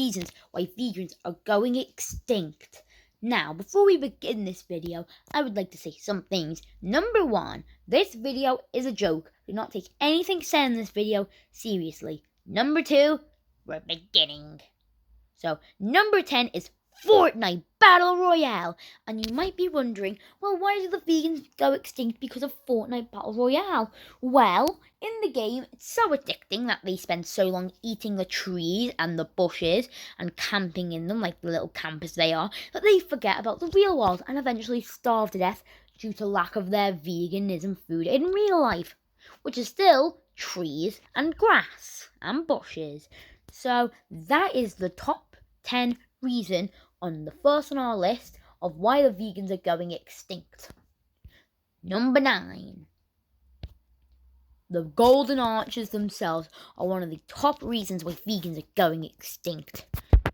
reasons why vegans are going extinct. Now, before we begin this video, I would like to say some things. Number 1, this video is a joke. Do not take anything said in this video seriously. Number 2, we're beginning. So, number 10 is Fortnite Battle Royale. And you might be wondering, well, why did the vegans go extinct because of Fortnite Battle Royale? Well, in the game, it's so addicting that they spend so long eating the trees and the bushes and camping in them like the little campers they are, that they forget about the real world and eventually starve to death due to lack of their veganism food in real life, which is still trees and grass and bushes. So that is the top 10 reason on the first on our list of why the vegans are going extinct. Number 9. The golden arches themselves are one of the top reasons why vegans are going extinct.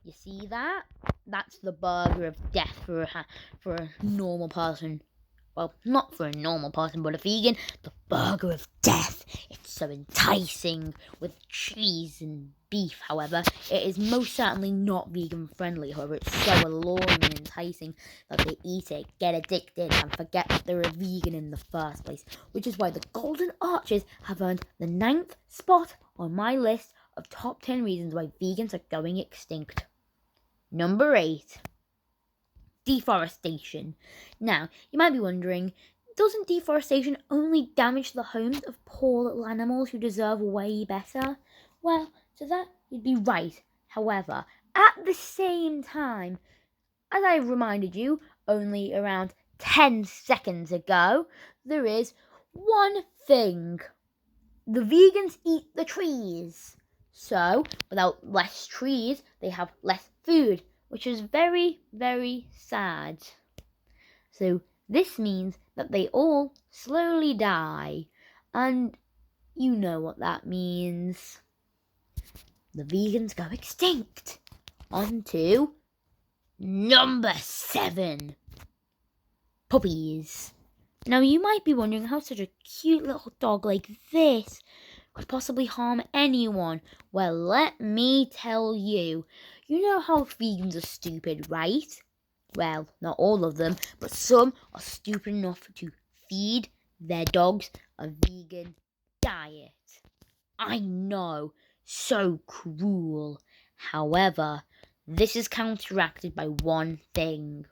You see that? That's the burger of death for a normal person. Well, not for a normal person, but a vegan. The burger of death. It's so enticing with cheese and beef. However, it is most certainly not vegan friendly. However, it's so alluring and enticing that they eat it, get addicted, and forget that they're a vegan in the first place. Which is why the Golden Arches have earned the 9th spot on my list of top 10 reasons why vegans are going extinct. Number 8. Deforestation. Now, you might be wondering, doesn't deforestation only damage the homes of poor little animals who deserve way better? Well, to that you'd be right. However, at the same time, as I reminded you only around 10 seconds ago, there is one thing. The vegans eat the trees. So, without less trees, they have less food, which is very, very sad. So this means that they all slowly die. And you know what that means. The vegans go extinct. On to number 7. Puppies. Now you might be wondering how such a cute little dog like this could possibly harm anyone. Well, let me tell you. You know how vegans are stupid, right? Well, not all of them, but some are stupid enough to feed their dogs a vegan diet. I know, so cruel. However, this is counteracted by one thing.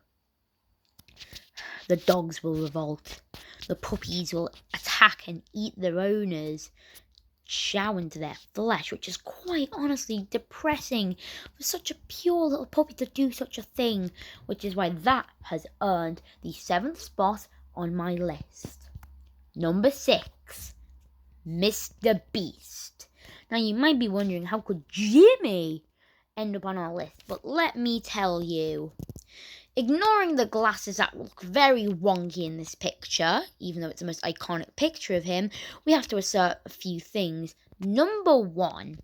The dogs will revolt. The puppies will attack and eat their owners, chow into their flesh, which is quite honestly depressing for such a pure little puppy to do such a thing, which is why that has earned the 7th spot on my list. Number 6. Mr. Beast. Now you might be wondering, how could Jimmy end up on our list? But let me tell you. Ignoring the glasses that look very wonky in this picture, even though it's the most iconic picture of him, we have to assert a few things. Number 1,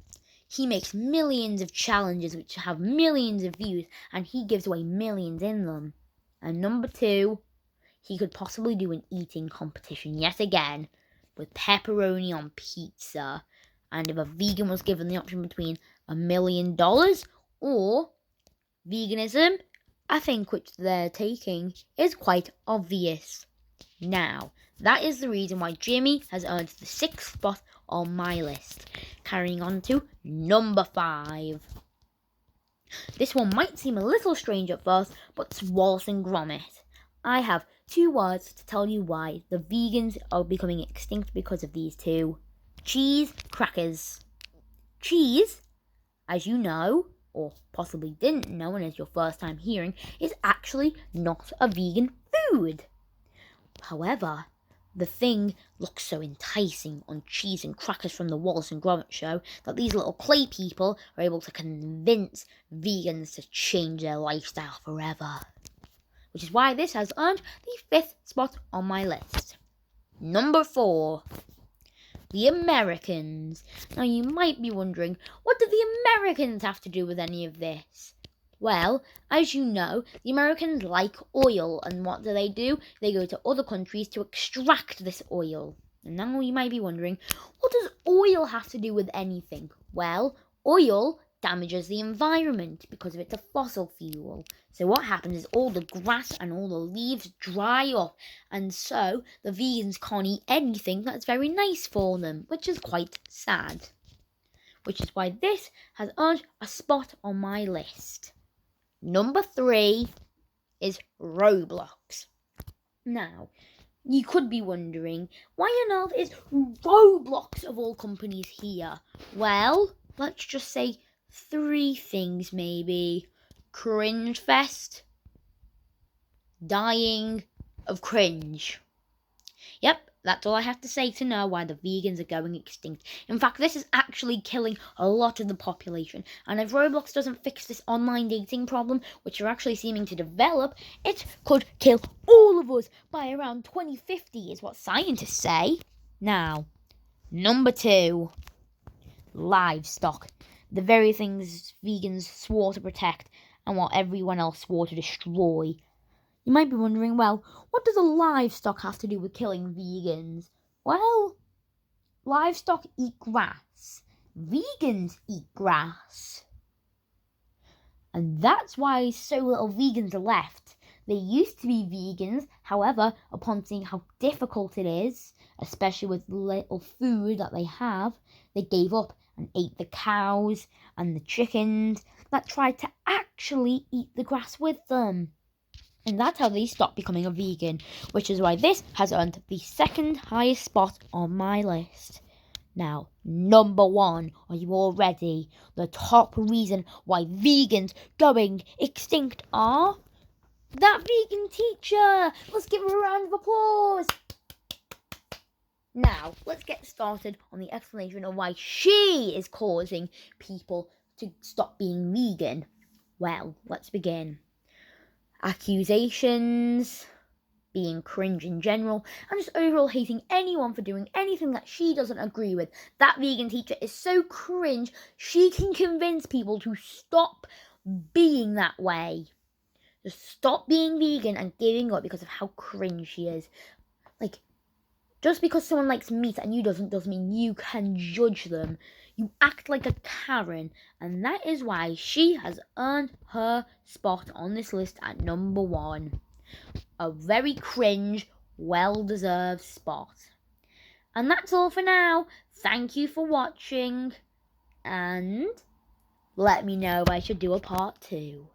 he makes millions of challenges which have millions of views, and he gives away millions in them. And number 2, he could possibly do an eating competition yet again with pepperoni on pizza. And if a vegan was given the option between $1 million or veganism, I think which they're taking is quite obvious. Now, that is the reason why Jimmy has earned the 6th spot on my list. Carrying on to number 5. This one might seem a little strange at first, but it's Wallace and Gromit. I have 2 words to tell you why the vegans are becoming extinct because of these 2. Cheese, crackers. Cheese, as you know, or possibly didn't know and is your first time hearing, is actually not a vegan food. However, the thing looks so enticing on cheese and crackers from the Wallace and Gromit show that these little clay people are able to convince vegans to change their lifestyle forever. Which is why this has earned the 5th spot on my list. Number 4. The Americans. Now you might be wondering, what do the Americans have to do with any of this? Well, as you know, the Americans like oil, and what do? They go to other countries to extract this oil. And now you might be wondering, what does oil have to do with anything? Well, oil damages the environment because it's a fossil fuel. So what happens is all the grass and all the leaves dry up, and so the vegans can't eat anything that's very nice for them, which is quite sad. Which is why this has earned a spot on my list. Number 3 is Roblox. Now, you could be wondering, why on earth is Roblox of all companies here? Well, let's just say 3 things maybe. Cringe fest. Dying of cringe. Yep, that's all I have to say to know why the vegans are going extinct. In fact, this is actually killing a lot of the population. And if Roblox doesn't fix this online dating problem, which are actually seeming to develop, it could kill all of us by around 2050, is what scientists say. Now, number 2. Livestock. The very things vegans swore to protect and what everyone else swore to destroy. You might be wondering, well, what does a livestock have to do with killing vegans? Well, livestock eat grass. Vegans eat grass. And that's why so little vegans are left. They used to be vegans, however, upon seeing how difficult it is, especially with little food that they have, they gave up and ate the cows and the chickens that tried to actually eat the grass with them. And that's how they stopped becoming a vegan, which is why this has earned the 2nd highest spot on my list. Now, number 1, are you all ready? The top reason why vegans going extinct are that vegan teacher. Let's give her a round of applause. Now, let's get started on the explanation of why she is causing people to stop being vegan. Well, let's begin. Accusations, being cringe in general, and just overall hating anyone for doing anything that she doesn't agree with. That vegan teacher is so cringe, she can convince people to stop being that way. Just stop being vegan and giving up because of how cringe she is. Like, just because someone likes meat and you doesn't mean you can judge them. You act like a Karen, and that is why she has earned her spot on this list at number 1. A very cringe, well-deserved spot. And that's all for now. Thank you for watching, and let me know if I should do a part 2.